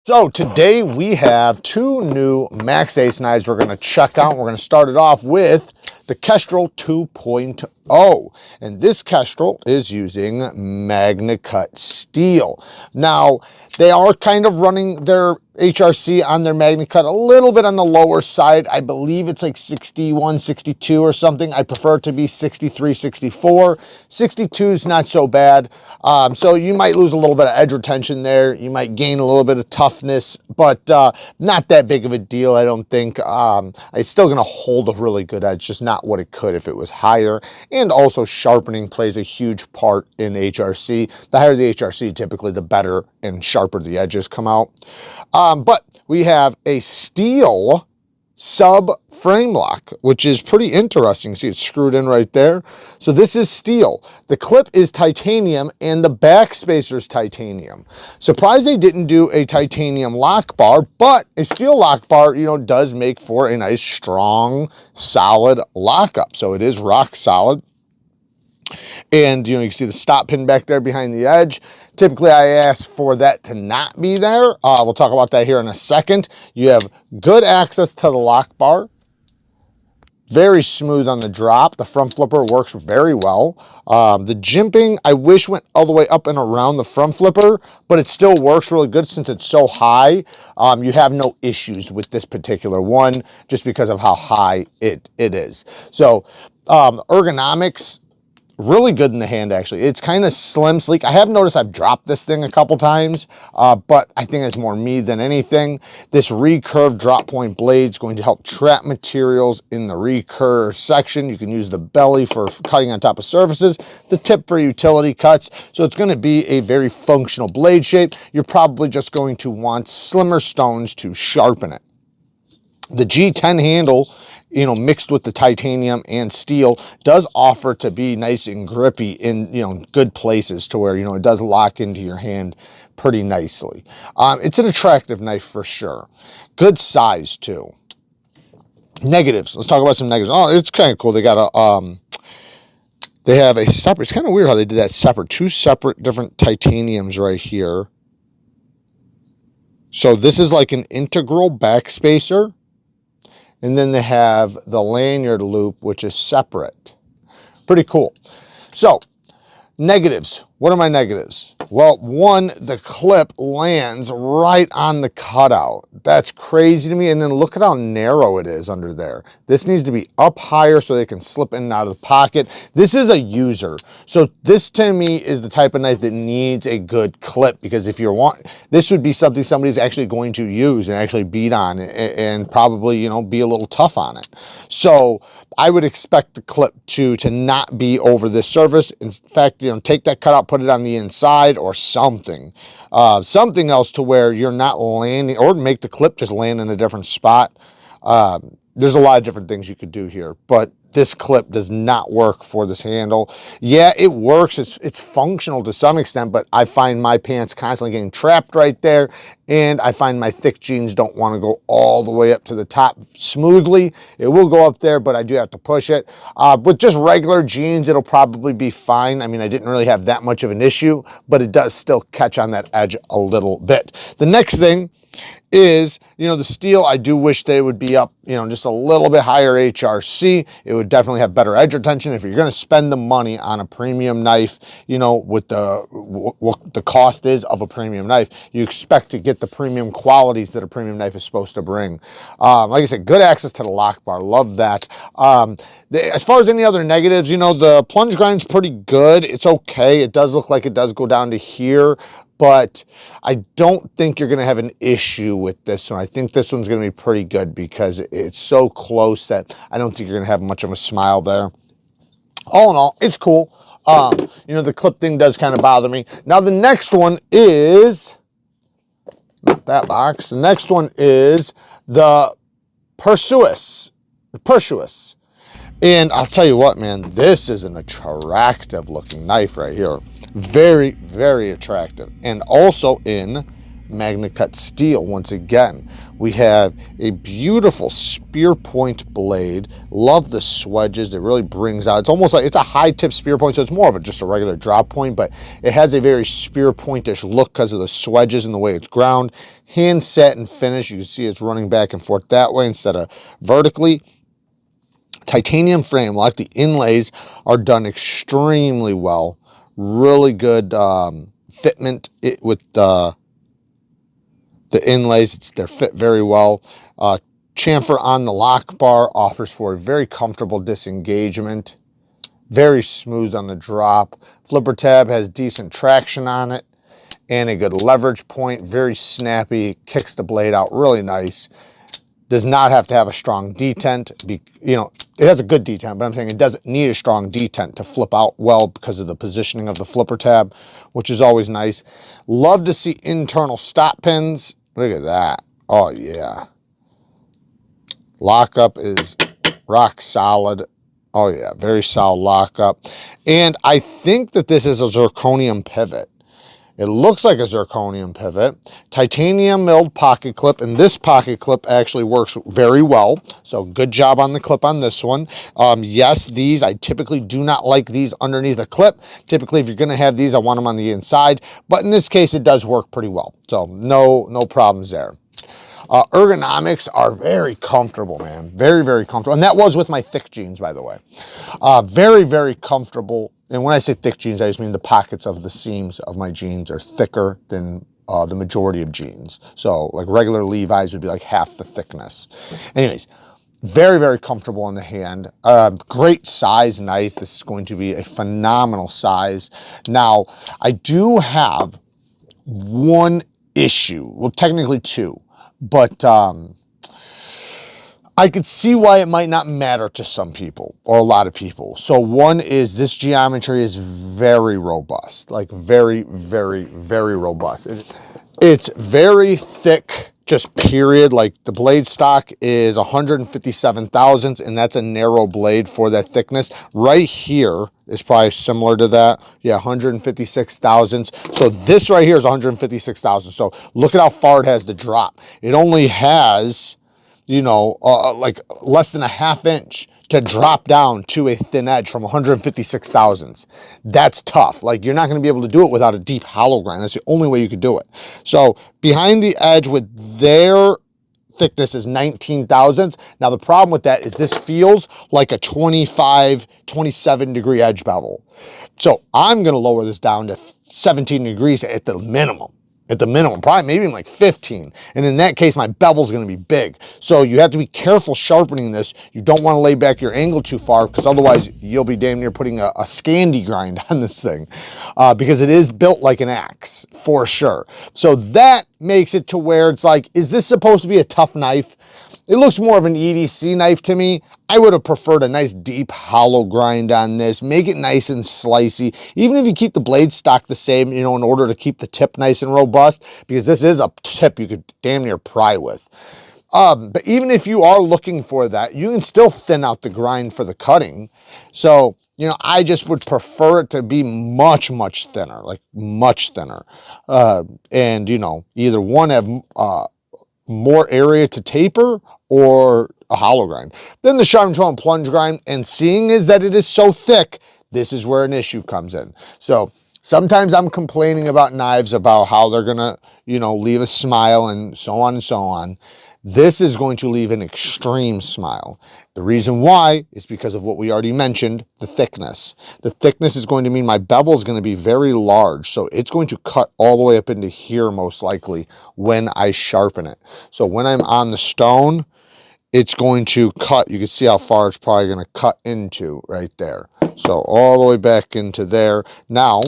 So today we have two new Maxace knives we're going to check out. We're going to start it off with the Kestrel 2.0. And this Kestrel is using MAGNACUT steel. Now, they are kind of running their HRC on their MAGNACUT a little bit on the lower side. I believe it's like 61, 62 or something. I prefer it to be 63, 64. 62 is not so bad. So you might lose a little bit of edge retention there. You might gain a little bit of toughness, but not that big of a deal, I don't think. It's still going to hold a really good edge, just not what it could if it was higher. And also sharpening plays a huge part in HRC. The higher the HRC, typically the better and sharper the edges come out. But we have a steel sub frame lock, which is pretty interesting. See, it's screwed in right there. So this is steel. The clip is titanium and the back spacer is titanium. Surprised they didn't do a titanium lock bar, but a steel lock bar, does make for a nice, strong, solid lockup. So it is rock solid. And, you can see the stop pin back there behind the edge. Typically, I ask for that to not be there. We'll talk about that here in a second. You have good access to the lock bar. Very smooth on the drop. The front flipper works very well. The jimping, I wish went all the way up and around the front flipper, but it still works really good since it's so high. You have no issues with this particular one just because of how high it is. So ergonomics, really good in the hand, actually. It's kind of slim, sleek. I have noticed I've dropped this thing a couple times, but I think it's more me than anything. This recurved drop point blade is going to help trap materials in the recurve section. You can use the belly for cutting on top of surfaces, the tip for utility cuts. So it's going to be a very functional blade shape. You're probably just going to want slimmer stones to sharpen it. The G10 handle, mixed with the titanium and steel, does offer to be nice and grippy in, good places to where, it does lock into your hand pretty nicely. It's an attractive knife for sure. Good size too. Negatives. Let's talk about some negatives. Oh, it's kind of cool. They got they have a separate, it's kind of weird how they did that separate, two separate different titaniums right here. So this is like an integral back spacer. And then they have the lanyard loop, which is separate. Pretty cool. So, negatives. What are my negatives? Well, one, the clip lands right on the cutout. That's crazy to me. And then look at how narrow it is under there. This needs to be up higher so they can slip in and out of the pocket. This is a user. So this to me is the type of knife that needs a good clip, because if you want, this would be something somebody's actually going to use and actually beat on and probably, be a little tough on it. So I would expect the clip to not be over this surface. In fact, take that cutout, put it on the inside or something. Something else to where you're not landing, or make the clip just land in a different spot. There's a lot of different things you could do here, but this clip does not work for this handle. Yeah, it works. It's functional to some extent, but I find my pants constantly getting trapped right there, and I find my thick jeans don't want to go all the way up to the top smoothly. It will go up there, but I do have to push it. With just regular jeans, it'll probably be fine. I mean, I didn't really have that much of an issue, but it does still catch on that edge a little bit. The next thing is, the steel, I do wish they would be up, just a little bit higher HRC. It would definitely have better edge retention. If you're going to spend the money on a premium knife, with what the cost is of a premium knife, you expect to get the premium qualities that a premium knife is supposed to bring. Like I said, good access to the lock bar. Love that. As far as any other negatives, the plunge grind's pretty good. It's okay. It does look like it does go down to here, but I don't think you're going to have an issue with this one. I think this one's going to be pretty good because it's so close that I don't think you're going to have much of a smile there. All in all, it's cool. The clip thing does kind of bother me. Now, the next one is, not that box. The next one is the PERSEUS. The PERSEUS. And I'll tell you what, man, this is an attractive looking knife right here. Very, very attractive. And also in MAGNACUT steel. Once again, we have a beautiful spear point blade. Love the swedges. It really brings out, it's almost like it's a high tip spear point, so it's more of just a regular drop point, but it has a very spear pointish look because of the swedges and the way it's ground. Hand set and finish, you can see it's running back and forth that way instead of vertically. Titanium frame lock. The inlays are done extremely well. Really good fitment with the inlays. They fit very well. Chamfer on the lock bar offers for a very comfortable disengagement. Very smooth on the drop. Flipper tab has decent traction on it and a good leverage point. Very snappy. Kicks the blade out really nice. Does not have to have a strong detent. It has a good detent, but I'm saying it doesn't need a strong detent to flip out well because of the positioning of the flipper tab, which is always nice. Love to see internal stop pins. Look at that. Oh, yeah. Lockup is rock solid. Oh, yeah. Very solid lockup. And I think that this is a zirconium pivot. It looks like a zirconium pivot. Titanium milled pocket clip, and this pocket clip actually works very well. So good job on the clip on this one. Yes, these, I typically do not like these underneath the clip. Typically, if you're gonna have these, I want them on the inside. But in this case, it does work pretty well. So no problems there. Ergonomics are very comfortable, man. Very, very comfortable. And that was with my thick jeans, by the way. Very, very comfortable. And when I say thick jeans, I just mean the pockets of the seams of my jeans are thicker than the majority of jeans. So like regular Levi's would be like half the thickness. Anyways, very, very comfortable in the hand. Great size knife. This is going to be a phenomenal size. Now, I do have one issue. Well, technically two. But I could see why it might not matter to some people or a lot of people. So one is this geometry is very robust, like very, very, very robust. It's very thick, just period. Like the blade stock is 157 thousandths, and that's a narrow blade for that thickness. Right here is probably similar to that. Yeah, 156 thousandths. So this right here is 156 thousandths. So look at how far it has to drop. It only has, like less than a ½ inch to drop down to a thin edge from 156 thousandths. That's tough. Like you're not going to be able to do it without a deep hollow grind. That's the only way you could do it. So behind the edge with their thickness is 19 thousandths. Now the problem with that is this feels like a 25, 27 degree edge bevel. So I'm going to lower this down to 17 degrees at the minimum. Probably maybe even like 15. And in that case, my bevel's going to be big. So you have to be careful sharpening this. You don't want to lay back your angle too far because otherwise you'll be damn near putting a Scandi grind on this thing because it is built like an axe for sure. So that makes it to where it's like, is this supposed to be a tough knife? It looks more of an EDC knife to me. I would have preferred a nice deep hollow grind on this. Make it nice and slicey. Even if you keep the blade stock the same, in order to keep the tip nice and robust, because this is a tip you could damn near pry with. But even if you are looking for that, you can still thin out the grind for the cutting. So, I just would prefer it to be much, much thinner, like much thinner. And, either one have more area to taper or a hollow grind. Then the sharp tool and plunge grind, and seeing is that it is so thick, this is where an issue comes in. So sometimes I'm complaining about knives about how they're gonna, leave a smile and so on and so on. This is going to leave an extreme smile. The reason why is because of what we already mentioned, the thickness. The thickness is going to mean my bevel is going to be very large. So it's going to cut all the way up into here most likely when I sharpen it. So when I'm on the stone, it's going to cut. You can see how far it's probably going to cut into right there. So all the way back into there. Now,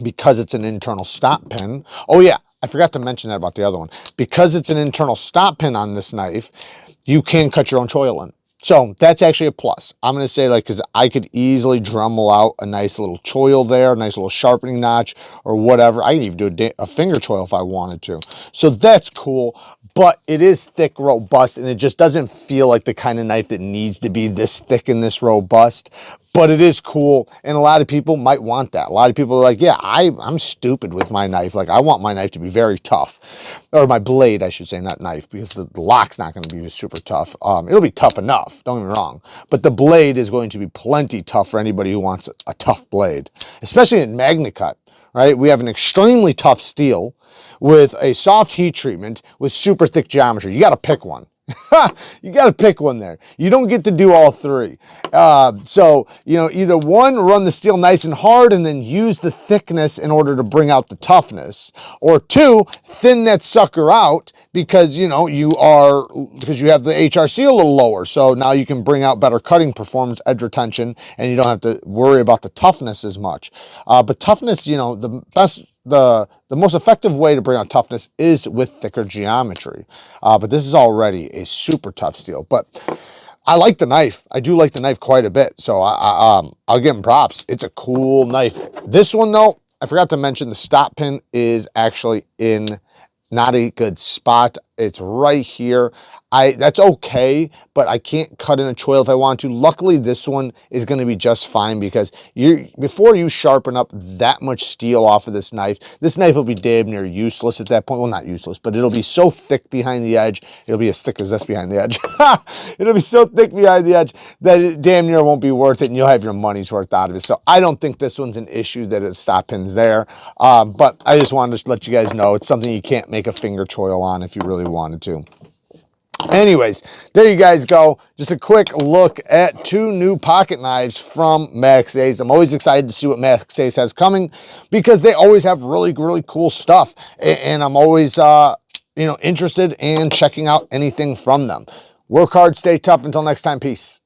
because it's an internal stop pin. Oh yeah, I forgot to mention that about the other one. Because it's an internal stop pin on this knife, you can cut your own choil in. So that's actually a plus. I'm going to say because I could easily Dremel out a nice little choil there, a nice little sharpening notch or whatever. I can even do a finger choil if I wanted to. So that's cool. but it is thick, robust, and it just doesn't feel like the kind of knife that needs to be this thick and this robust. But it is cool, and a lot of people might want that. A lot of people are like, yeah, I'm stupid with my knife. Like, I want my knife to be very tough. Or my blade, I should say, not knife, because the lock's not going to be super tough. It'll be tough enough, don't get me wrong. But the blade is going to be plenty tough for anybody who wants a tough blade, especially in MAGNACUT, right? We have an extremely tough steel with a soft heat treatment with super thick geometry. You got to pick one. You got to pick one there. You don't get to do all three. So, you know, either one, run the steel nice and hard and then use the thickness in order to bring out the toughness, or two, thin that sucker out because, you know, because you have the HRC a little lower. So now you can bring out better cutting performance, edge retention, and you don't have to worry about the toughness as much. But toughness, you know, the most effective way to bring out toughness is with thicker geometry. But this is already a super tough steel. But I like the knife. I do like the knife quite a bit. So I'll give him props. It's a cool knife. This one, though, I forgot to mention the stop pin is actually in not a good spot. It's right here. That's okay, but I can't cut in a choil if I want to. Luckily, this one is going to be just fine because before you sharpen up that much steel off of this knife will be damn near useless at that point. Well, not useless, but it'll be so thick behind the edge. It'll be as thick as this behind the edge. It'll be so thick behind the edge that it damn near won't be worth it, and you'll have your money's worth out of it. So I don't think this one's an issue that its stop pin's there. But I just wanted to let you guys know it's something you can't make a finger choil on if you really wanted to. Anyways, there you guys go. Just a quick look at two new pocket knives from Maxace. I'm always excited to see what Maxace has coming because they always have really, really cool stuff. And I'm always, you know, interested in checking out anything from them. Work hard, stay tough. Until next time, peace.